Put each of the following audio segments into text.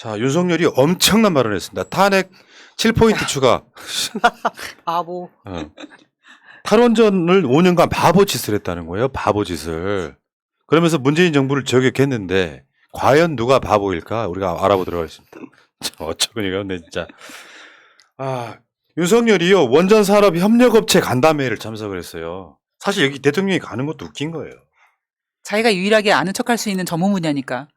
자, 윤석열이 엄청난 발언을 했습니다. 탄핵 7포인트 추가. 바보. 탈원전을 5년간 바보짓을 했다는 거예요. 바보짓을. 그러면서 문재인 정부를 저격했는데 과연 누가 바보일까? 우리가 알아보도록 하겠습니다. 어처구니가 없네 진짜. 윤석열이요. 원전산업협력업체 간담회를 참석을 했어요. 사실 여기 대통령이 가는 것도 웃긴 거예요. 자기가 유일하게 아는 척할 수 있는 전문 분야니까.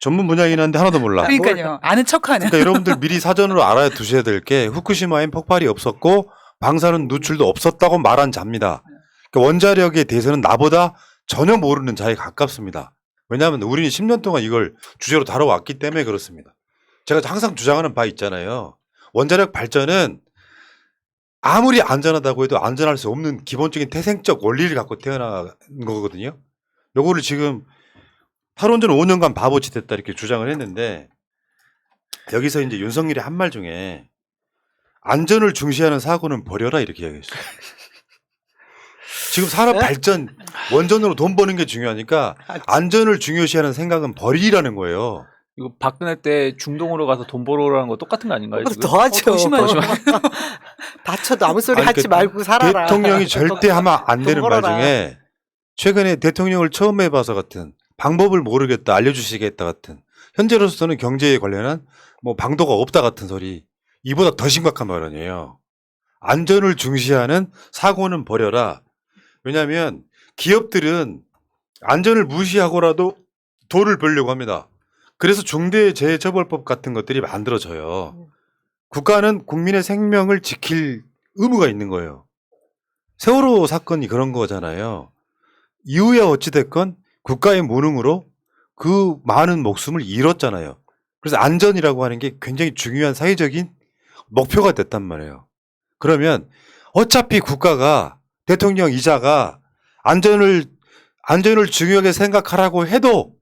전문 분야이긴 한데 하나도 몰라. 그러니까요. 아는 척하는. 그러니까 여러분들 미리 사전으로 알아야 두셔야 될 게 후쿠시마엔 폭발이 없었고 방사능 누출도 없었다고 말한 자입니다. 그러니까 원자력에 대해서는 나보다 전혀 모르는 자에 가깝습니다. 왜냐하면 우리는 10년 동안 이걸 주제로 다뤄왔기 때문에 그렇습니다. 제가 항상 주장하는 바 있잖아요. 원자력 발전은 아무리 안전하다고 해도 안전할 수 없는 기본적인 태생적 원리를 갖고 태어난 거거든요. 요거를 지금 탈원전 5년간 바보짓 했다 이렇게 주장을 했는데 여기서 이제 윤석열이 한 말 중에 안전을 중시하는 사고는 버려라 이렇게 이야기했어요. 지금 산업 발전 원전으로 돈 버는 게 중요하니까 안전을 중요시하는 생각은 버리라는 거예요. 이거 박근혜 때 중동으로 가서 돈 벌어오라는 거 똑같은 거 아닌가요? 지금? 더 하죠. 더 심하죠. 다쳐도 아무 소리 아니, 하지 말고 살아라. 대통령이 절대 하면 안 되는 말 벌어라. 중에 최근에 대통령을 처음 해봐서 같은 방법을 모르겠다 알려주시겠다 같은 현재로서는 경제에 관련한 뭐 방도가 없다 같은 소리 이보다 더 심각한 발언이에요. 안전을 중시하는 사고는 버려라. 왜냐하면 기업들은 안전을 무시하고라도 돈을 벌려고 합니다. 그래서 중대재해처벌법 같은 것들이 만들어져요. 국가는 국민의 생명을 지킬 의무가 있는 거예요. 세월호 사건이 그런 거잖아요. 이후에 어찌됐건 국가의 무능으로 그 많은 목숨을 잃었잖아요. 그래서 안전이라고 하는 게 굉장히 중요한 사회적인 목표가 됐단 말이에요. 그러면 어차피 국가가 대통령 이자가 안전을 중요하게 생각하라고 해도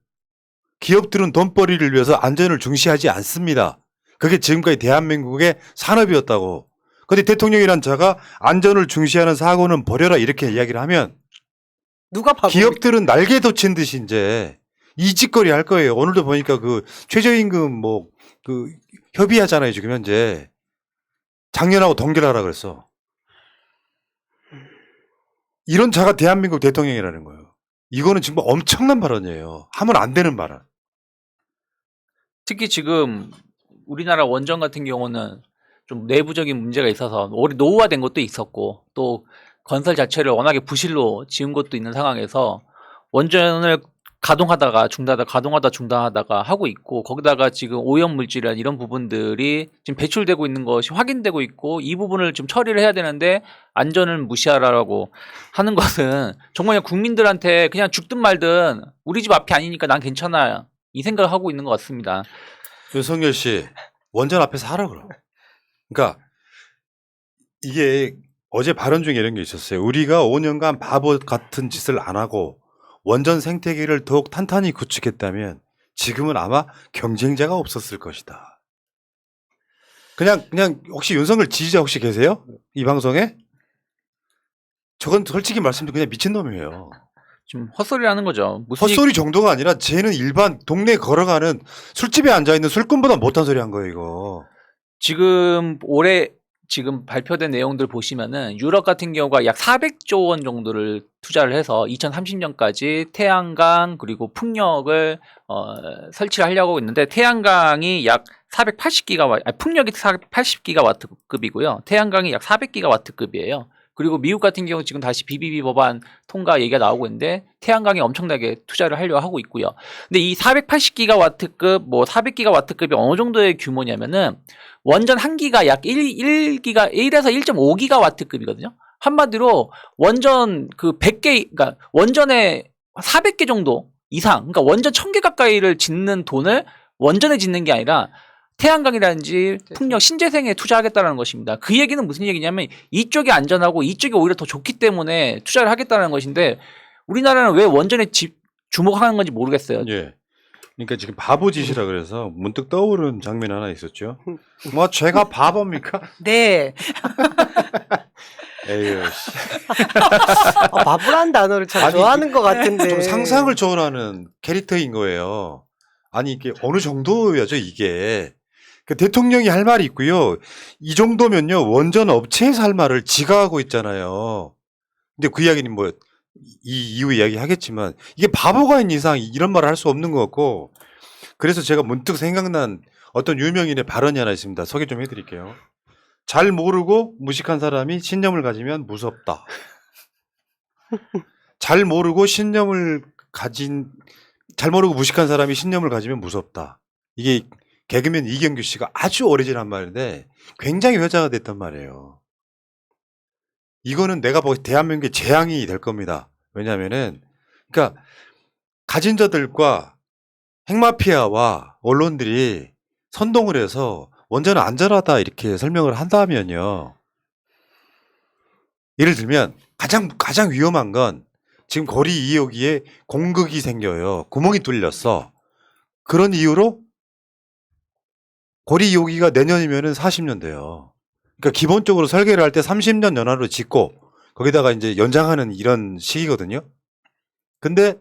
기업들은 돈벌이를 위해서 안전을 중시하지 않습니다. 그게 지금까지 대한민국의 산업이었다고. 그런데 대통령이란 자가 안전을 중시하는 사고는 버려라 이렇게 이야기를 하면 누가 바보? 기업들은 날개 돋친 듯이 이제 이직거리 할 거예요. 오늘도 보니까 그 최저임금 뭐 그 협의하잖아요. 지금 현재 작년하고 동결하라 그랬어. 이런 자가 대한민국 대통령이라는 거예요. 이거는 정말 엄청난 발언이에요. 하면 안 되는 발언. 특히 지금 우리나라 원전 같은 경우는 좀 내부적인 문제가 있어서 오래 노후화된 것도 있었고 또 건설 자체를 워낙에 부실로 지은 것도 있는 상황에서 원전을 가동하다가 중단하다가 하고 있고 거기다가 지금 오염 물질이나 이런 부분들이 지금 배출되고 있는 것이 확인되고 있고 이 부분을 좀 처리를 해야 되는데 안전을 무시하라고 하는 것은 정말 국민들한테 그냥 죽든 말든 우리 집 앞이 아니니까 난 괜찮아 이 생각을 하고 있는 것 같습니다. 윤석열 씨 원전 앞에서 하라 그럼. 그러니까 이게 어제 발언 중에 이런 게 있었어요. 우리가 5년간 바보 같은 짓을 안 하고 원전 생태계를 더욱 탄탄히 구축했다면 지금은 아마 경쟁자가 없었을 것이다. 그냥 혹시 윤석열 지지자 혹시 계세요? 이 방송에? 저건 솔직히 말씀드리면 그냥 미친놈이에요. 지금 헛소리 하는 거죠. 무슨 헛소리 정도가 아니라 쟤는 일반 동네 걸어가는 술집에 앉아있는 술꾼보다 못한 소리 한 거예요 이거. 지금 올해 지금 발표된 내용들 보시면은 유럽 같은 경우가 약 400조 원 정도를 투자를 해서 2030년까지 태양광 그리고 풍력을 설치를 하려고 있는데 태양광이 약 480기가와트, 풍력이 480기가와트급이고요. 태양광이 약 400기가와트급이에요. 그리고 미국 같은 경우 지금 다시 BBB 법안 통과 얘기가 나오고 있는데 태양광에 엄청나게 투자를 하려고 하고 있고요. 근데 이 480기가와트급, 뭐 400기가와트급이 어느 정도의 규모냐면은 원전 한 기가 약 1에서 1.5기가와트급이거든요. 한마디로 원전 그 100개, 그러니까 원전에 400개 정도 이상, 그러니까 원전 1000개 가까이를 짓는 돈을 원전에 짓는 게 아니라 태양광이라든지 풍력 신재생에 투자하겠다는 것입니다. 그 얘기는 무슨 얘기냐면 이쪽이 안전하고 이쪽이 오히려 더 좋기 때문에 투자를 하겠다는 것인데 우리나라는 왜 원전에 주목하는 건지 모르겠어요. 예. 그러니까 지금 바보짓이라 그래서 문득 떠오르는 장면 하나 있었죠. 뭐 제가 바보입니까? 네. 에휴 씨. 바보란 단어를 참 아니, 좋아하는 것 같은데. 좀 상상을 초월하는 캐릭터인 거예요. 아니 이게 어느 정도야죠 이게. 그 대통령이 할 말이 있고요. 이 정도면요 원전 업체에서 할 말을 지가 하고 있잖아요. 근데 그 이야기는 뭐 이 이후 이야기 하겠지만 이게 바보가 있는 이상 이런 말을 할 수 없는 것 같고 그래서 제가 문득 생각난 어떤 유명인의 발언이 하나 있습니다. 소개 좀 해드릴게요. 잘 모르고 무식한 사람이 신념을 가지면 무섭다. 잘 모르고 무식한 사람이 신념을 가지면 무섭다. 이게 개그맨 이경규 씨가 아주 오래전한 말인데 굉장히 회자가 됐단 말이에요. 이거는 내가 보기엔 대한민국의 재앙이 될 겁니다. 왜냐면은, 그러니까 가진 자들과 핵마피아와 언론들이 선동을 해서 원전은 안전하다 이렇게 설명을 한다면요. 예를 들면 가장 위험한 건 지금 거리 2호기에 공극이 생겨요. 구멍이 뚫렸어. 그런 이유로 거리 2호기가 내년이면은 40년 돼요. 그러니까 기본적으로 설계를 할 때 30년 연한으로 짓고 거기다가 이제 연장하는 이런 시기거든요. 근데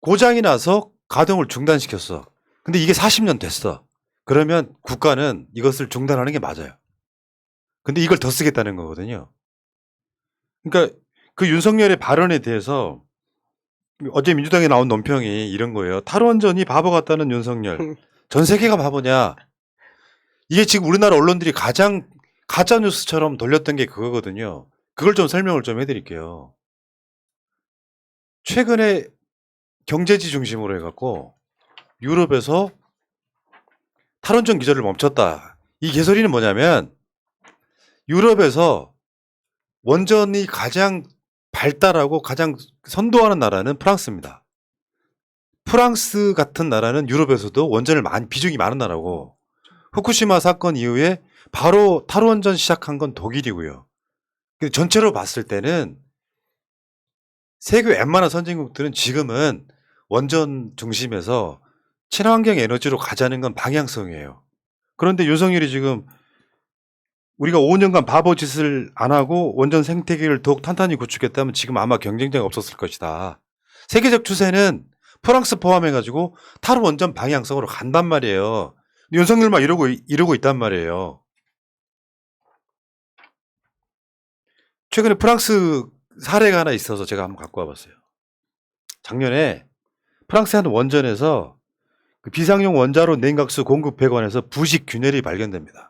고장이 나서 가동을 중단시켰어. 근데 이게 40년 됐어. 그러면 국가는 이것을 중단하는 게 맞아요. 근데 이걸 더 쓰겠다는 거거든요. 그러니까 그 윤석열의 발언에 대해서 어제 민주당에 나온 논평이 이런 거예요. 탈원전이 바보 같다는 윤석열. 전 세계가 바보냐. 이게 지금 우리나라 언론들이 가장 가짜 뉴스처럼 돌렸던 게 그거거든요. 그걸 좀 설명을 좀 해드릴게요. 최근에 경제지 중심으로 해갖고 유럽에서 탈원전 기조를 멈췄다. 이 개소리는 뭐냐면 유럽에서 원전이 가장 발달하고 가장 선도하는 나라는 프랑스입니다. 프랑스 같은 나라는 유럽에서도 원전을 비중이 많은 나라고 후쿠시마 사건 이후에 바로 탈원전 시작한 건 독일이고요. 근데 전체로 봤을 때는 세계 웬만한 선진국들은 지금은 원전 중심에서 친환경 에너지로 가자는 건 방향성이에요. 그런데 윤석열이 지금 우리가 5년간 바보 짓을 안 하고 원전 생태계를 더욱 탄탄히 구축했다면 지금 아마 경쟁자가 없었을 것이다. 세계적 추세는 프랑스 포함해가지고 탈원전 방향성으로 간단 말이에요. 윤석열만 이러고 있단 말이에요. 최근에 프랑스 사례가 하나 있어서 제가 한번 갖고 와봤어요. 작년에 프랑스의 한 원전에서 그 비상용 원자로 냉각수 공급 배관에서 부식 균열이 발견됩니다.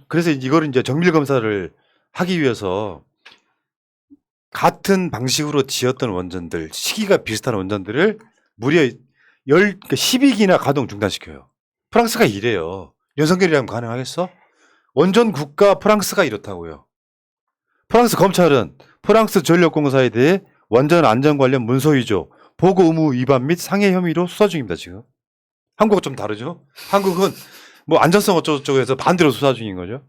그래서 이거를 이제 정밀 검사를 하기 위해서 같은 방식으로 지었던 원전들, 시기가 비슷한 원전들을 무려 12기나 가동 중단시켜요. 프랑스가 이래요. 윤석열이라면 가능하겠어? 원전 국가 프랑스가 이렇다고요. 프랑스 검찰은 프랑스 전력공사에 대해 원전 안전 관련 문서 위조, 보고 의무 위반 및 상해 혐의로 수사 중입니다, 지금. 한국은 좀 다르죠? 한국은 뭐 안전성 어쩌고저쩌고 해서 반대로 수사 중인 거죠.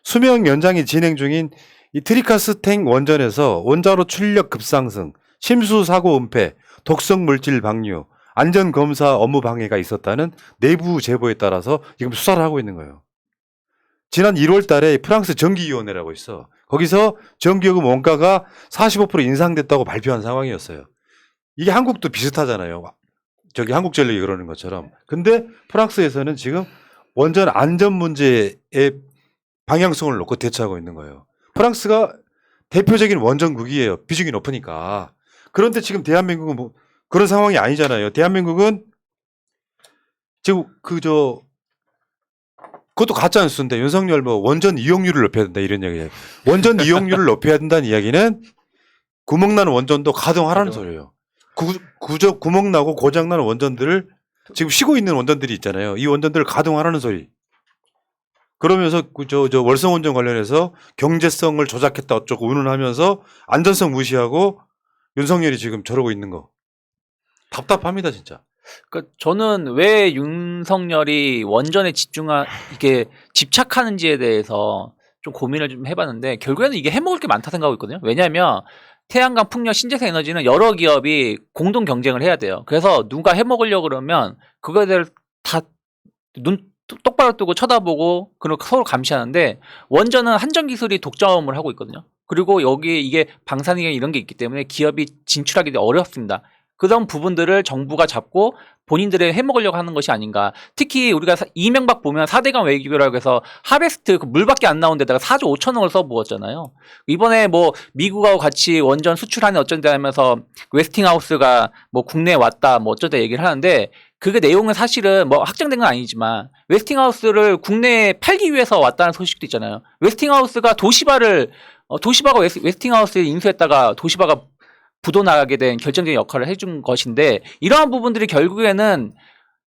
수명 연장이 진행 중인 이 트리카스탱 원전에서 원자로 출력 급상승, 심수 사고 은폐, 독성 물질 방류, 안전 검사 업무 방해가 있었다는 내부 제보에 따라서 지금 수사를 하고 있는 거예요. 지난 1월 달에 프랑스 전기위원회라고 있어. 거기서 전기요금 원가가 45% 인상됐다고 발표한 상황이었어요. 이게 한국도 비슷하잖아요. 저기 한국전력이 그러는 것처럼. 근데 프랑스에서는 지금 원전 안전 문제의 방향성을 놓고 대처하고 있는 거예요. 프랑스가 대표적인 원전국이에요. 비중이 높으니까. 그런데 지금 대한민국은 뭐 그런 상황이 아니잖아요. 대한민국은 지금 그것도 가짜 뉴스인데 윤석열 뭐 원전 이용률을 높여야 된다 이런 얘기예요. 원전 이용률을 높여야 된다는 이야기는 구멍나는 원전도 가동하라는 소리예요. 구멍나고 고장나는 원전들을 지금 쉬고 있는 원전들이 있잖아요. 이 원전들을 가동하라는 소리. 그러면서 월성원전 관련해서 경제성을 조작했다 어쩌고 운운하면서 안전성 무시하고 윤석열이 지금 저러고 있는 거 답답합니다 진짜. 그러니까 저는 왜 윤석열이 원전에 이게 집착하는지에 대해서 좀 고민을 좀 해봤는데 결국에는 이게 해먹을 게 많다 생각하고 있거든요. 왜냐하면 태양광, 풍력, 신재생 에너지는 여러 기업이 공동 경쟁을 해야 돼요. 그래서 누가 해먹으려고 그러면 그거에 대해서 다 눈 똑바로 뜨고 쳐다보고 그리고 서로 감시하는데 원전은 한전 기술이 독점을 하고 있거든요. 그리고 여기에 이게 방사능이 이런 게 있기 때문에 기업이 진출하기 어렵습니다. 그런 부분들을 정부가 잡고 본인들의 해먹으려고 하는 것이 아닌가. 특히 우리가 이명박 보면 4대강 외교라고 해서 하베스트 그 물밖에 안 나온 데다가 4조 5천억을 써부었잖아요. 이번에 뭐 미국하고 같이 원전 수출하는 어쩐다 하면서 웨스팅하우스가 뭐 국내에 왔다 뭐 어쩌다 얘기를 하는데 그게 내용은 사실은 뭐 확정된 건 아니지만 웨스팅하우스를 국내에 팔기 위해서 왔다는 소식도 있잖아요. 웨스팅하우스가 도시바가 웨스팅하우스에 인수했다가 도시바가 부도나게 된 결정적인 역할을 해준 것인데 이러한 부분들이 결국에는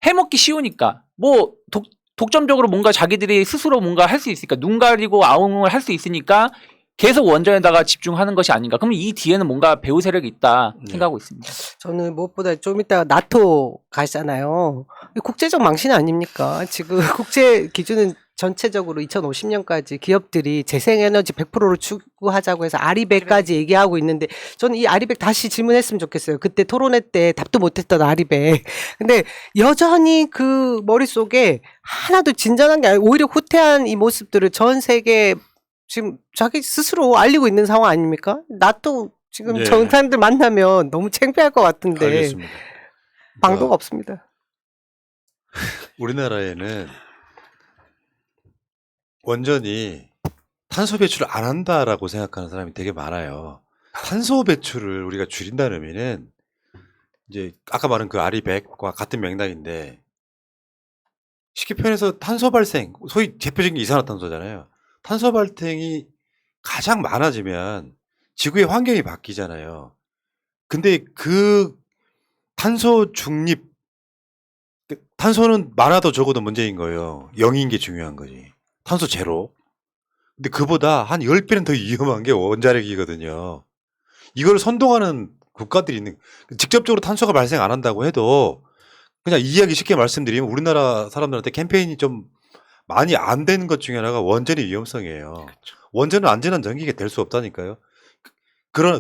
해먹기 쉬우니까 뭐 독점적으로 뭔가 자기들이 스스로 뭔가 할 수 있으니까 눈 가리고 아웅을 할 수 있으니까 계속 원전에다가 집중하는 것이 아닌가. 그럼 이 뒤에는 뭔가 배후 세력이 있다 생각하고 있습니다. 저는 무엇보다 좀 이따 나토 가잖아요. 국제적 망신 아닙니까? 지금 국제 기준은 전체적으로 2050년까지 기업들이 재생에너지 100%를 추구하자고 해서 아리백까지 얘기하고 있는데 저는 이 아리백 다시 질문했으면 좋겠어요. 그때 토론회 때 답도 못했던 아리백. 근데 여전히 그 머릿속에 하나도 진전한 게 아니고 오히려 후퇴한 이 모습들을 전 세계 지금 자기 스스로 알리고 있는 상황 아닙니까? 나토 지금 예. 정상들 만나면 너무 창피할 것 같은데 알겠습니다. 방도가 그러니까 없습니다. 우리나라에는 원전이 탄소 배출을 안 한다라고 생각하는 사람이 되게 많아요. 탄소 배출을 우리가 줄인다는 의미는 이제 아까 말한 그 아리백과 같은 맥락인데 쉽게 표현해서 탄소 발생, 소위 대표적인 게 이산화탄소잖아요. 탄소 발생이 가장 많아지면 지구의 환경이 바뀌잖아요. 근데 그 탄소 중립, 탄소는 많아도 적어도 문제인 거예요. 0인 게 중요한 거지. 탄소 제로. 근데 그보다 한 10배는 더 위험한 게 원자력이거든요. 이걸 선동하는 국가들이 있는, 직접적으로 탄소가 발생 안 한다고 해도 그냥 이해하기 쉽게 말씀드리면 우리나라 사람들한테 캠페인이 좀 많이 안 되는 것 중에 하나가 원전의 위험성이에요. 원전은 안전한 전기가 될 수 없다니까요.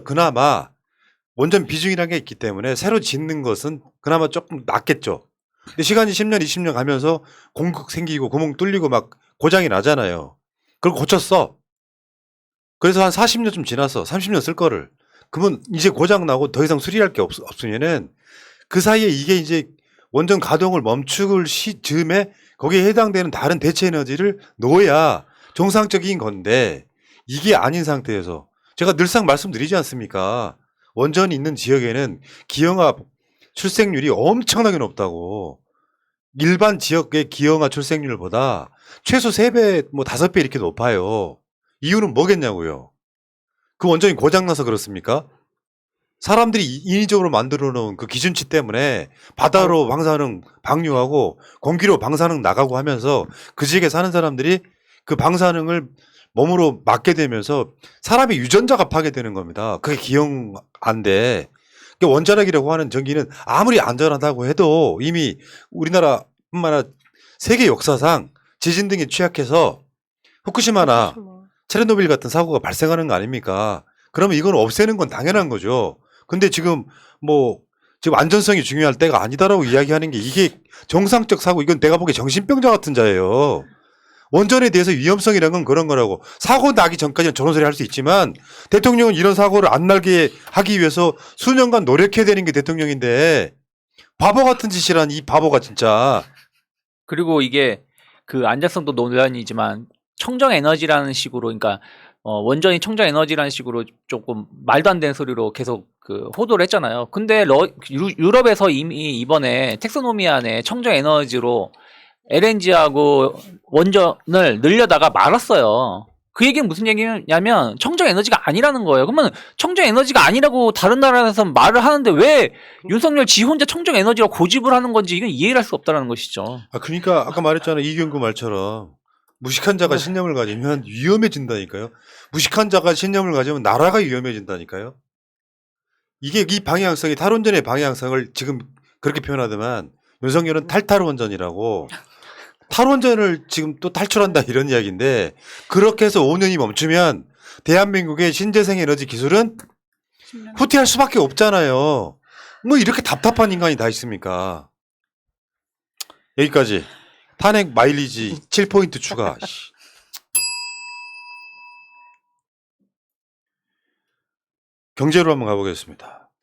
그나마 원전 비중이라는 게 있기 때문에 새로 짓는 것은 그나마 조금 낫겠죠. 근데 시간이 10년, 20년 가면서 공급 생기고 구멍 뚫리고 막 고장이 나잖아요. 그걸 고쳤어. 그래서 한 40년쯤 지났어. 30년 쓸 거를. 그러면 이제 고장 나고 더 이상 수리할 게 없으면은 그 사이에 이게 이제 원전 가동을 멈출 시점에 거기에 해당되는 다른 대체 에너지를 넣어야 정상적인 건데 이게 아닌 상태에서 제가 늘상 말씀드리지 않습니까? 원전이 있는 지역에는 기형아 출생률이 엄청나게 높다고. 일반 지역의 기형아 출생률보다 최소 3배, 뭐 5배 이렇게 높아요. 이유는 뭐겠냐고요? 그 원전이 고장나서 그렇습니까? 사람들이 인위적으로 만들어 놓은 그 기준치 때문에 바다로 방사능 방류하고 공기로 방사능 나가고 하면서 그 지역에 사는 사람들이 그 방사능을 몸으로 맞게 되면서 사람의 유전자가 파괴되는 겁니다. 그게 기형아인데 원자력이라고 하는 전기는 아무리 안전하다고 해도 이미 우리나라뿐만 아니라 세계 역사상 지진 등에 취약해서 후쿠시마나 체르노빌 같은 사고가 발생하는 거 아닙니까? 그러면 이건 없애는 건 당연한 거죠. 근데 지금 지금 안전성이 중요할 때가 아니다라고 이야기하는 게 이게 정상적 사고, 이건 내가 보기에 정신병자 같은 자예요. 원전에 대해서 위험성이라는 건 그런 거라고. 사고 나기 전까지는 저런 소리 할 수 있지만 대통령은 이런 사고를 안 나게 하기 위해서 수년간 노력해야 되는 게 대통령인데 바보 같은 짓이란 이 바보가 진짜. 그리고 이게 그 안전성도 논란이지만 청정 에너지라는 식으로 그러니까 원전이 청정 에너지라는 식으로 조금 말도 안 되는 소리로 계속 그 호도를 했잖아요. 근데 유럽에서 이미 이번에 텍소노미안에 청정 에너지로 LNG하고 원전을 늘려다가 말았어요. 그 얘기는 무슨 얘기냐면 청정 에너지가 아니라는 거예요. 그러면 청정 에너지가 아니라고 다른 나라에서 말을 하는데 왜 윤석열 지 혼자 청정 에너지라고 고집을 하는 건지 이건 이해를 할 수 없다는 것이죠. 그러니까 아까 말했잖아요. 이경구 말처럼 무식한 자가 신념을 가지면 위험해진다니까요. 무식한 자가 신념을 가지면 나라가 위험해진다니까요. 이게 이 방향성이 탈원전의 방향성을 지금 그렇게 표현하더만 윤석열은 탈탈원전이라고. 탈원전을 지금 또 탈출한다 이런 이야기인데 그렇게 해서 5년이 멈추면 대한민국의 신재생 에너지 기술은 후퇴할 수밖에 없잖아요. 뭐 이렇게 답답한 인간이 다 있습니까? 여기까지. 탄핵 마일리지 7포인트 추가. 경제로 한번 가보겠습니다.